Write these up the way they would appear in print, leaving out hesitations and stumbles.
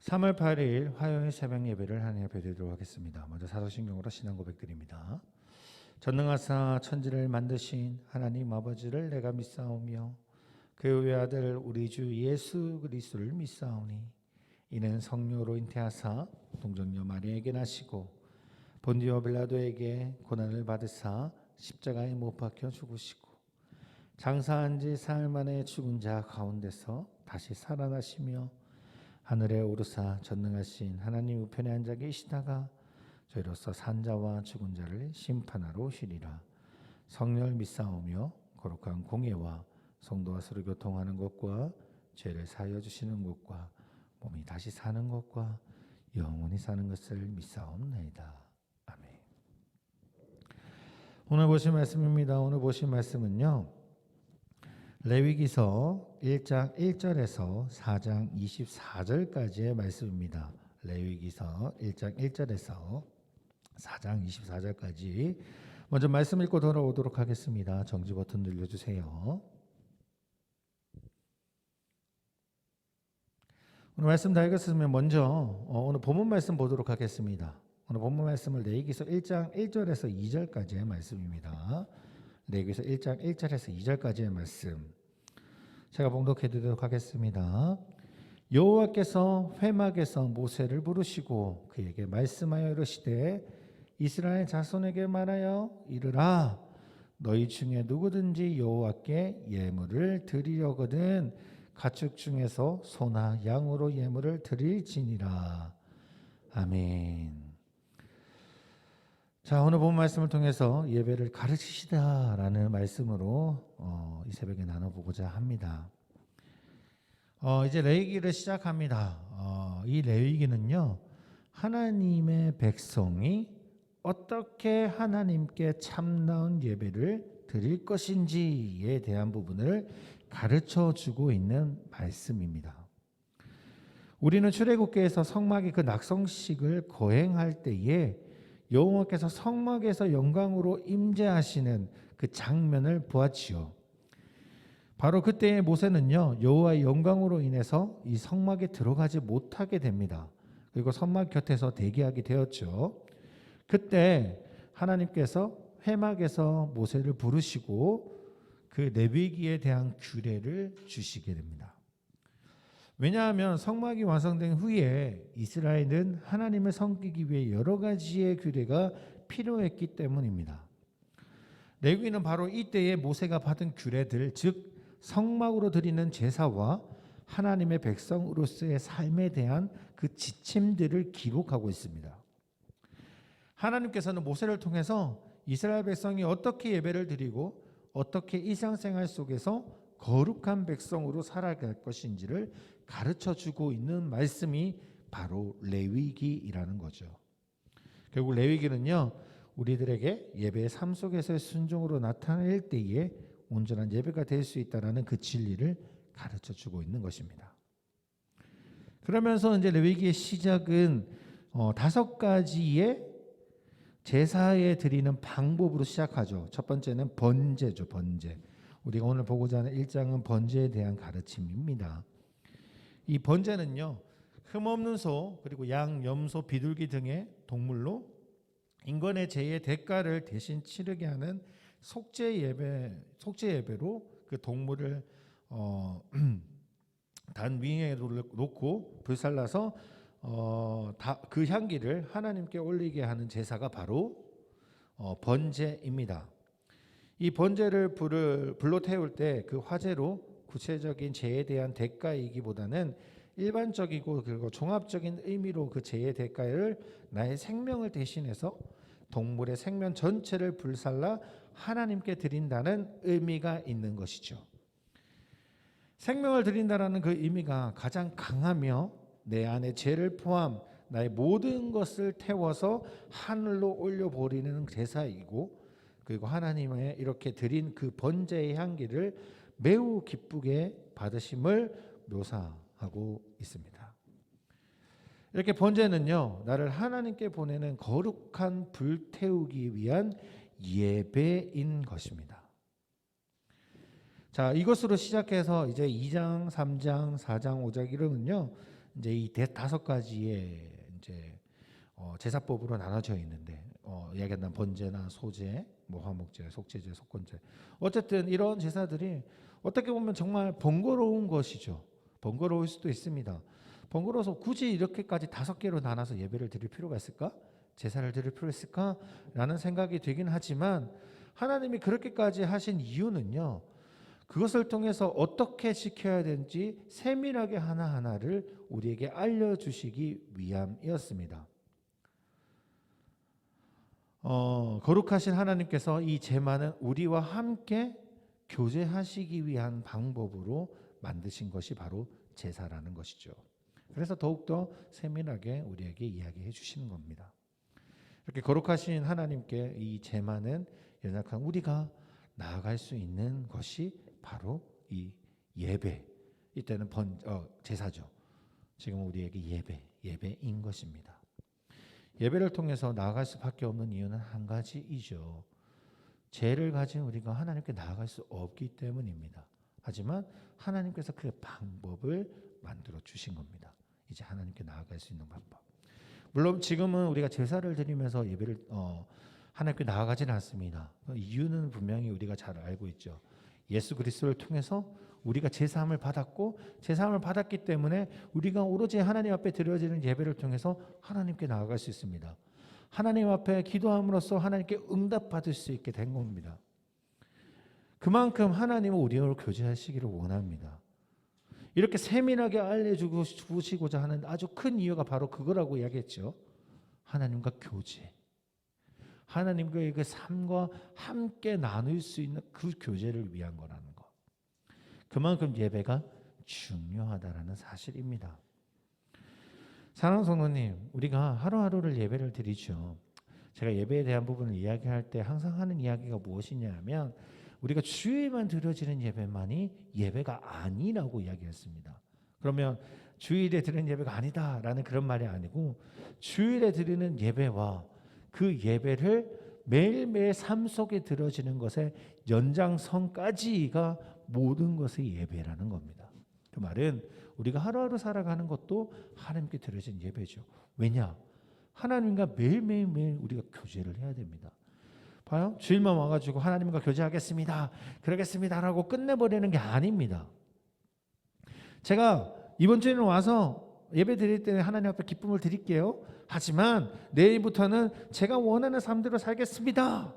3월 8일 화요일 새벽 예배를 하나님 앞에 드리도록 하겠습니다. 먼저 사도신경으로 신앙 고백드립니다. 전능하사 천지를 만드신 하나님 아버지를 내가 믿사오며 그 외아들 우리 주 예수 그리스도를 믿사오니 이는 성령으로 잉태하사 동정녀 마리아에게 나시고 본디오 빌라도에게 고난을 받으사 십자가에 못 박혀 죽으시고 장사한 지 사흘 만에 죽은 자 가운데서 다시 살아나시며 하늘에 오르사 전능하신 하나님 우편에 앉아 계시다가 저희로서 산자와 죽은 자를 심판하러 오시리라. 성령을 믿사오며 거룩한 공예와 성도와 서로 교통하는 것과 죄를 사하여 주시는 것과 몸이 다시 사는 것과 영원히 사는 것을 믿사옵나이다. 아멘. 오늘 보신 말씀입니다. 오늘 보신 말씀은요, 레위기서 1장 1절에서 4장 24절까지의 말씀입니다. 레위기서 1장 1절에서 4장 24절까지 먼저 말씀 읽고 돌아오도록 하겠습니다. 정지 버튼 눌러주세요. 오늘 말씀 다 읽었으면 먼저 오늘 본문 말씀 보도록 하겠습니다. 오늘 본문 말씀을 레위기서 1장 1절에서 2절까지의 말씀입니다. 레위기서 1장 1절에서 2절까지의 말씀 제가 봉독해 드리도록 하겠습니다. 여호와께서 회막에서 모세를 부르시고 그에게 말씀하여 이르시되 이스라엘 자손에게 말하여 이르라 너희 중에 누구든지 여호와께 예물을 드리려거든 가축 중에서 소나 양으로 예물을 드릴지니라. 아멘. 자, 오늘 본 말씀을 통해서 예배를 가르치시다라는 말씀으로 이 새벽에 나눠보고자 합니다. 이제 레위기를 시작합니다. 이 레위기는요, 하나님의 백성이 어떻게 하나님께 참나온 예배를 드릴 것인지에 대한 부분을 가르쳐 주고 있는 말씀입니다. 우리는 출애굽기에서 성막의 그 낙성식을 거행할 때에 여호와께서 성막에서 영광으로 임재하시는 그 장면을 보았지요. 바로 그때의 모세는요, 여호와의 영광으로 인해서 이 성막에 들어가지 못하게 됩니다. 그리고 성막 곁에서 대기하게 되었죠. 그때 하나님께서 회막에서 모세를 부르시고 그 레위기에 대한 규례를 주시게 됩니다. 왜냐하면 성막이 완성된 후에 이스라엘은 하나님을 섬기기 위해 여러 가지의 규례가 필요했기 때문입니다. 레위기는 바로 이때에 모세가 받은 규례들, 즉 성막으로 드리는 제사와 하나님의 백성으로서의 삶에 대한 그 지침들을 기록하고 있습니다. 하나님께서는 모세를 통해서 이스라엘 백성이 어떻게 예배를 드리고 어떻게 일상생활 속에서 거룩한 백성으로 살아갈 것인지를 가르쳐주고 있는 말씀이 바로 레위기이라는 거죠. 결국 레위기는요, 우리들에게 예배의 삶 속에서의 순종으로 나타낼 때에 온전한 예배가 될 수 있다는 그 진리를 가르쳐주고 있는 것입니다. 그러면서 이제 레위기의 시작은 5가지의 제사에 드리는 방법으로 시작하죠. 첫 번째는 번제죠. 번제. 우리가 오늘 보고자 하는 1장은 번제에 대한 가르침입니다. 이 번제는요, 흠없는 소 그리고 양, 염소, 비둘기 등의 동물로 인간의 죄의 대가를 대신 치르게 하는 속죄 예배로 그 동물을 단 위에 놓고 불살라서 그 향기를 하나님께 올리게 하는 제사가 바로 번제입니다. 이 번제를 불로 태울 때 그 화제로 구체적인 죄에 대한 대가이기보다는 일반적이고 그리고 종합적인 의미로 그 죄의 대가를 나의 생명을 대신해서 동물의 생명 전체를 불살라 하나님께 드린다는 의미가 있는 것이죠. 생명을 드린다라는 그 의미가 가장 강하며 내 안에 죄를 포함 나의 모든 것을 태워서 하늘로 올려버리는 제사이고, 그리고 하나님의 이렇게 드린 그 번제의 향기를 매우 기쁘게 받으심을 묘사하고 있습니다. 이렇게 번제는요, 나를 하나님께 보내는 거룩한 불 태우기 위한 예배인 것입니다. 자, 이것으로 시작해서 이제 2장, 3장, 4장, 5장 이러면요, 이제 이 다섯 가지의 이제 제사법으로 나눠져 있는데 이야기한 번제나 소제, 뭐 화목제, 속죄제, 속건제, 어쨌든 이런 제사들이 어떻게 보면 정말 번거로운 것이죠. 번거로울 수도 있습니다. 번거로워서 굳이 이렇게까지 다섯 개로 나눠서 예배를 드릴 필요가 있을까? 제사를 드릴 필요가 있을까? 라는 생각이 되긴 하지만 하나님이 그렇게까지 하신 이유는요, 그것을 통해서 어떻게 지켜야 되는지 세밀하게 하나하나를 우리에게 알려주시기 위함이었습니다. 거룩하신 하나님께서 이 제만은 우리와 함께 교제하시기 위한 방법으로 만드신 것이 바로 제사라는 것이죠. 그래서 더욱더 세밀하게 우리에게 이야기해 주시는 겁니다. 이렇게 거룩하신 하나님께 이 제만은 연약한 우리가 나아갈 수 있는 것이 바로 이 예배, 이때는 제사죠. 지금 우리에게 예배인 것입니다. 예배를 통해서 나아갈 수밖에 없는 이유는 한 가지이죠. 죄를 가진 우리가 하나님께 나아갈 수 없기 때문입니다. 하지만 하나님께서 그 방법을 만들어 주신 겁니다. 이제 하나님께 나아갈 수 있는 방법. 물론 지금은 우리가 제사를 드리면서 예배를 하나님께 나아가지는 않습니다. 이유는 분명히 우리가 잘 알고 있죠. 예수 그리스도를 통해서 우리가 제사함을 받았고, 제사함을 받았기 때문에 우리가 오로지 하나님 앞에 드려지는 예배를 통해서 하나님께 나아갈 수 있습니다. 하나님 앞에 기도함으로써 하나님께 응답받을 수 있게 된 겁니다. 그만큼 하나님은 우리와 교제하시기를 원합니다. 이렇게 세밀하게 알려주시고자 하는 아주 큰 이유가 바로 그거라고 이야기했죠. 하나님과 교제. 하나님과의 그 삶과 함께 나눌 수 있는 그 교제를 위한 거라는 것. 그만큼 예배가 중요하다라는 사실입니다. 사랑하는 성도님, 우리가 하루하루를 예배를 드리죠. 제가 예배에 대한 부분을 이야기할 때 항상 하는 이야기가 무엇이냐면, 우리가 주일만 드려지는 예배만이 예배가 아니라고 이야기했습니다. 그러면 주일에 드리는 예배가 아니다라는 그런 말이 아니고, 주일에 드리는 예배와 그 예배를 매일매일 삶 속에 드려지는 것의 연장선까지가 모든 것의 예배라는 겁니다. 그 말은 우리가 하루하루 살아가는 것도 하나님께 드려진 예배죠. 왜냐? 하나님과 매일매일 우리가 교제를 해야 됩니다. 봐요. 주일만 와가지고 하나님과 교제하겠습니다, 그러겠습니다라고 끝내버리는 게 아닙니다. 제가 이번 주에는 와서 예배 드릴 때 하나님 앞에 기쁨을 드릴게요. 하지만 내일부터는 제가 원하는 삶대로 살겠습니다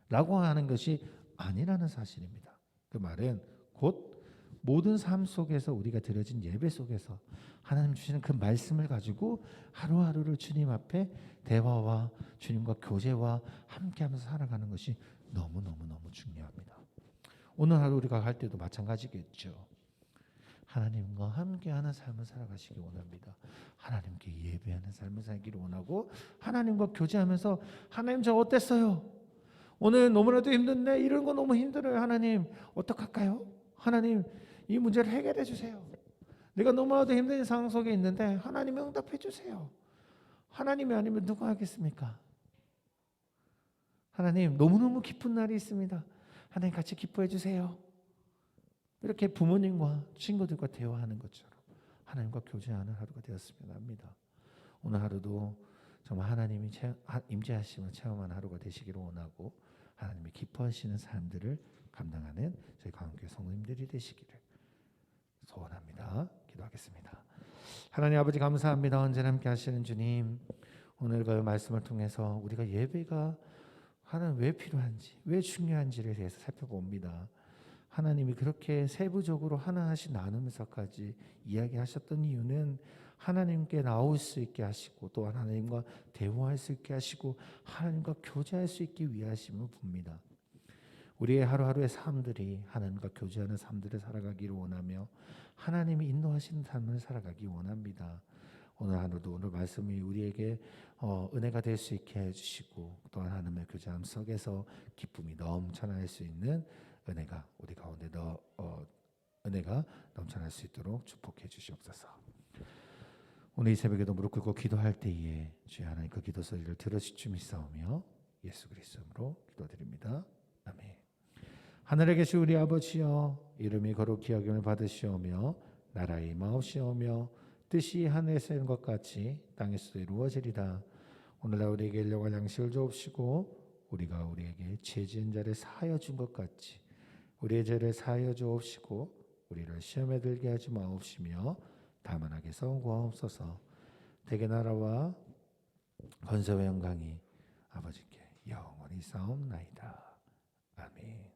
라고 하는 것이 아니라는 사실입니다. 그 말은 곧 모든 삶 속에서 우리가 드려진 예배 속에서 하나님 주시는 그 말씀을 가지고 하루하루를 주님 앞에 대화와 주님과 교제와 함께하면서 살아가는 것이 너무너무 중요합니다. 오늘 하루 우리가 할 때도 마찬가지겠죠. 하나님과 함께하는 삶을 살아가시기 원합니다. 하나님께 예배하는 삶을 살기를 원하고, 하나님과 교제하면서 하나님 저 어땠어요? 오늘 너무나도 힘든데 이런 거 너무 힘들어요. 하나님 어떡할까요? 하나님 이 문제를 해결해 주세요. 내가 너무나도 힘든 상황 속에 있는데 하나님이 응답해 주세요. 하나님이 아니면 누가 하겠습니까? 하나님 너무너무 기쁜 날이 있습니다. 하나님 같이 기뻐해 주세요. 이렇게 부모님과 친구들과 대화하는 것처럼 하나님과 교제하는 하루가 되었으면 합니다. 오늘 하루도 정말 하나님이 임재하심을 체험하는 하루가 되시기를 원하고, 하나님이 기뻐하시는 삶들을 감당하는 저희 광교회 성도님들이 되시기를 소원합니다. 기도하겠습니다. 하나님 아버지 감사합니다. 언제나 함께 하시는 주님, 오늘 그 말씀을 통해서 우리가 예배가 하나님 왜 필요한지, 왜 중요한지에 대해서 살펴봅니다. 하나님이 그렇게 세부적으로 하나하나씩 나누면서까지 이야기하셨던 이유는 하나님께 나올 수 있게 하시고, 또 하나님과 대화할 수 있게 하시고, 하나님과 교제할 수 있게 위하심을 봅니다. 우리의 하루하루의 삶들이 하나님과 교제하는 삶들을 살아가기를 원하며, 하나님이 인도하시는 삶을 살아가기 원합니다. 오늘 하루도 오늘 말씀이 우리에게 은혜가 될 수 있게 해주시고, 또한 하나님의 교제함 속에서 기쁨이 넘쳐날 수 있는 은혜가 우리 가운데 은혜가 넘쳐날 수 있도록 축복해 주시옵소서. 오늘 이 새벽에도 무릎 꿇고 기도할 때에 주여 하나님 그 기도 소리를 들으실 줄 믿사오며 예수 그리스도로 기도드립니다. 아멘. 하늘에 계신 우리 아버지여, 이름이 거룩히 여김을 받으시오며 나라의 임하옵시오며 뜻이 하늘에서 이룬 것 같이 땅에서도 이루어지리다. 오늘날 우리에게 일용할 양식을 주옵시고 우리가 우리에게 죄 지은 자를 사하여 준 것 같이 우리의 죄를 사하여 주옵시고 우리를 시험에 들게 하지 마옵시며 다만 악에서 구하옵소서. 대개 나라와 권세와 영광이 아버지께 영원히 싸움나이다. 아멘.